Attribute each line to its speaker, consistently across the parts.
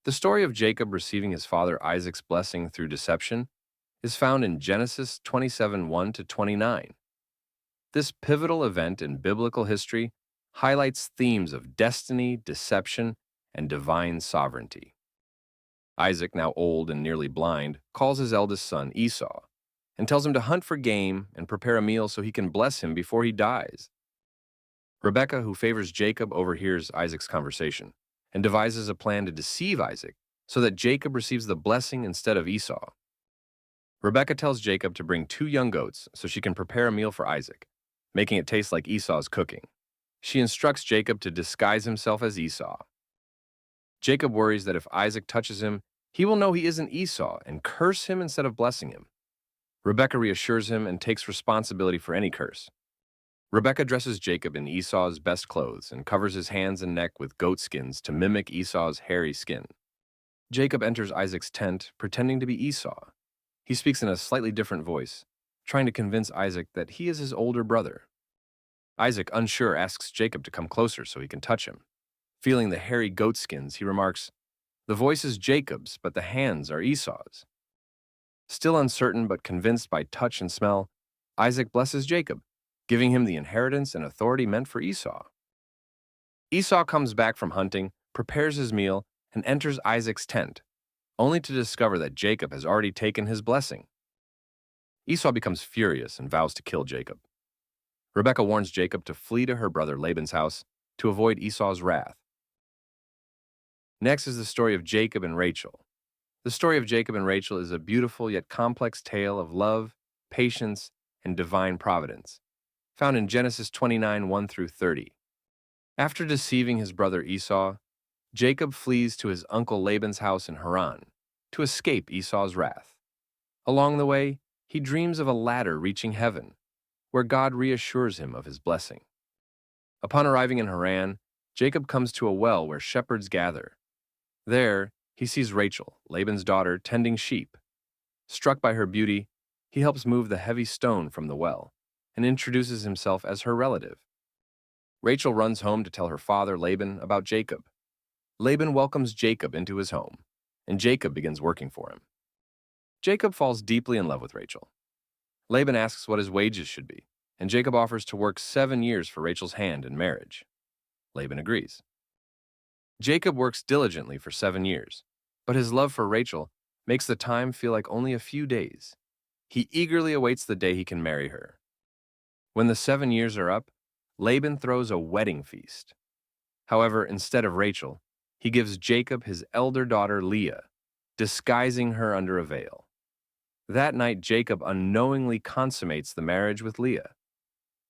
Speaker 1: The story of Jacob receiving his father Isaac's blessing through deception is found in Genesis 27 1 to 29. This pivotal event in biblical history highlights themes of destiny, deception, and divine sovereignty. Isaac, now old and nearly blind, calls his eldest son Esau and tells him to hunt for game and prepare a meal so he can bless him before he dies. Rebekah, who favors Jacob, overhears Isaac's conversation and devises a plan to deceive Isaac so that Jacob receives the blessing instead of Esau. Rebekah tells Jacob to bring 2 young goats so she can prepare a meal for Isaac, making it taste like Esau's cooking. She instructs Jacob to disguise himself as Esau. Jacob worries that if Isaac touches him, he will know he isn't Esau and curse him instead of blessing him. Rebekah reassures him and takes responsibility for any curse. Rebekah dresses Jacob in Esau's best clothes and covers his hands and neck with goat skins to mimic Esau's hairy skin. Jacob enters Isaac's tent, pretending to be Esau. He speaks in a slightly different voice, trying to convince Isaac that he is his older brother. Isaac, unsure, asks Jacob to come closer so he can touch him. Feeling the hairy goat skins, he remarks, "The voice is Jacob's, but the hands are Esau's." Still uncertain but convinced by touch and smell, Isaac blesses Jacob, giving him the inheritance and authority meant for Esau. Esau comes back from hunting, prepares his meal, and enters Isaac's tent, only to discover that Jacob has already taken his blessing. Esau becomes furious and vows to kill Jacob. Rebekah warns Jacob to flee to her brother Laban's house to avoid Esau's wrath. Next is the story of Jacob and Rachel. The story of Jacob and Rachel is a beautiful yet complex tale of love, patience, and divine providence, found in Genesis 29 1 through 30. After deceiving his brother Esau, Jacob flees to his uncle Laban's house in Haran to escape Esau's wrath. Along the way, he dreams of a ladder reaching heaven, where God reassures him of his blessing. Upon arriving in Haran, Jacob comes to a well where shepherds gather. There, he sees Rachel, Laban's daughter, tending sheep. Struck by her beauty, he helps move the heavy stone from the well and introduces himself as her relative. Rachel runs home to tell her father, Laban, about Jacob. Laban welcomes Jacob into his home, and Jacob begins working for him. Jacob falls deeply in love with Rachel. Laban asks what his wages should be, and Jacob offers to work 7 years for Rachel's hand in marriage. Laban agrees. Jacob works diligently for 7 years, but his love for Rachel makes the time feel like only a few days. He eagerly awaits the day he can marry her. When the 7 years are up, Laban throws a wedding feast. However, instead of Rachel, he gives Jacob his elder daughter Leah, disguising her under a veil. That night, Jacob unknowingly consummates the marriage with Leah.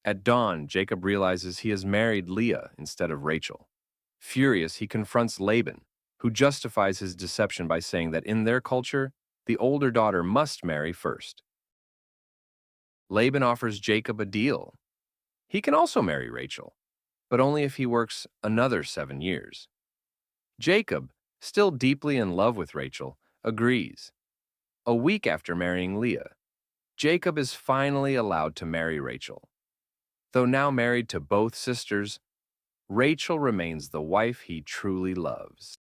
Speaker 1: At dawn, Jacob realizes he has married Leah instead of Rachel. Furious, he confronts Laban, who justifies his deception by saying that in their culture, the older daughter must marry first. Laban offers Jacob a deal. He can also marry Rachel, but only if he works another 7 years. Jacob, still deeply in love with Rachel, agrees. A week after marrying Leah, Jacob is finally allowed to marry Rachel. Though now married to both sisters, Rachel remains the wife he truly loves.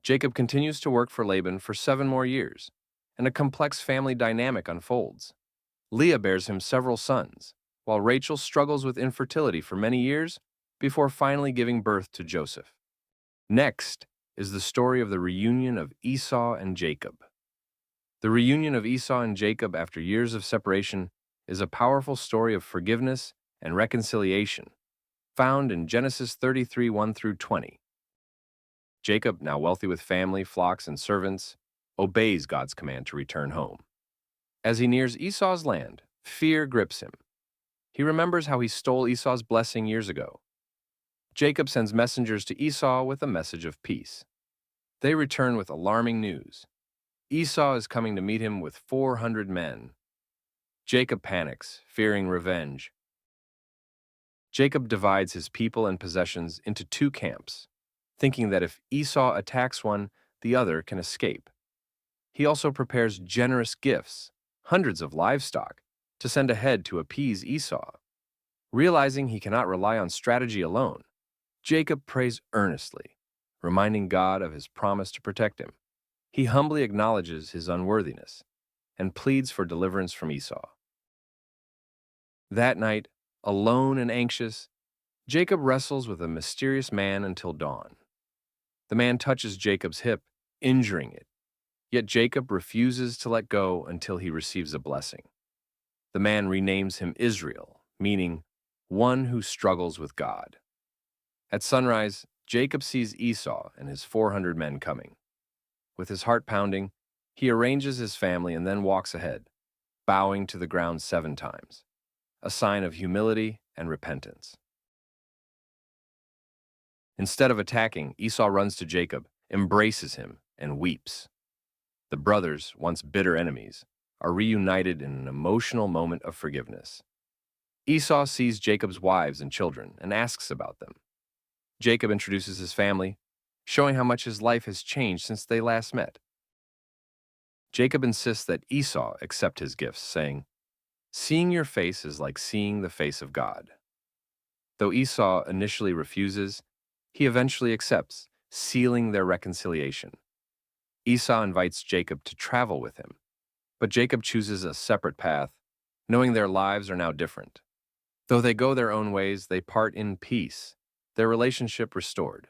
Speaker 1: Jacob continues to work for Laban for 7 more years, and a complex family dynamic unfolds. Leah bears him several sons, while Rachel struggles with infertility for many years before finally giving birth to Joseph. Next is the story of the reunion of Esau and Jacob. The reunion of Esau and Jacob after years of separation is a powerful story of forgiveness and reconciliation, found in Genesis 33 1 through 20. Jacob, now wealthy with family, flocks, and servants, obeys God's command to return home. As he nears Esau's land, fear grips him. He remembers how he stole Esau's blessing years ago. Jacob sends messengers to Esau with a message of peace. They return with alarming news. Esau is coming to meet him with 400 men. Jacob panics, fearing revenge. Jacob divides his people and possessions into 2 camps, thinking that if Esau attacks one, the other can escape. He also prepares generous gifts, hundreds of livestock, to send ahead to appease Esau. Realizing he cannot rely on strategy alone, Jacob prays earnestly, reminding God of his promise to protect him. He humbly acknowledges his unworthiness and pleads for deliverance from Esau. That night, alone and anxious, Jacob wrestles with a mysterious man until dawn. The man touches Jacob's hip, injuring it, yet Jacob refuses to let go until he receives a blessing. The man renames him Israel, meaning one who struggles with God. At sunrise, Jacob sees Esau and his 400 men coming. With his heart pounding, he arranges his family and then walks ahead, bowing to the ground 7 times, a sign of humility and repentance. Instead of attacking, Esau runs to Jacob, embraces him, and weeps. The brothers, once bitter enemies, are reunited in an emotional moment of forgiveness. Esau sees Jacob's wives and children and asks about them. Jacob introduces his family, showing how much his life has changed since they last met. Jacob insists that Esau accept his gifts, saying, "Seeing your face is like seeing the face of God." Though Esau initially refuses, he eventually accepts, sealing their reconciliation. Esau invites Jacob to travel with him, but Jacob chooses a separate path, knowing their lives are now different. Though they go their own ways, they part in peace, their relationship restored.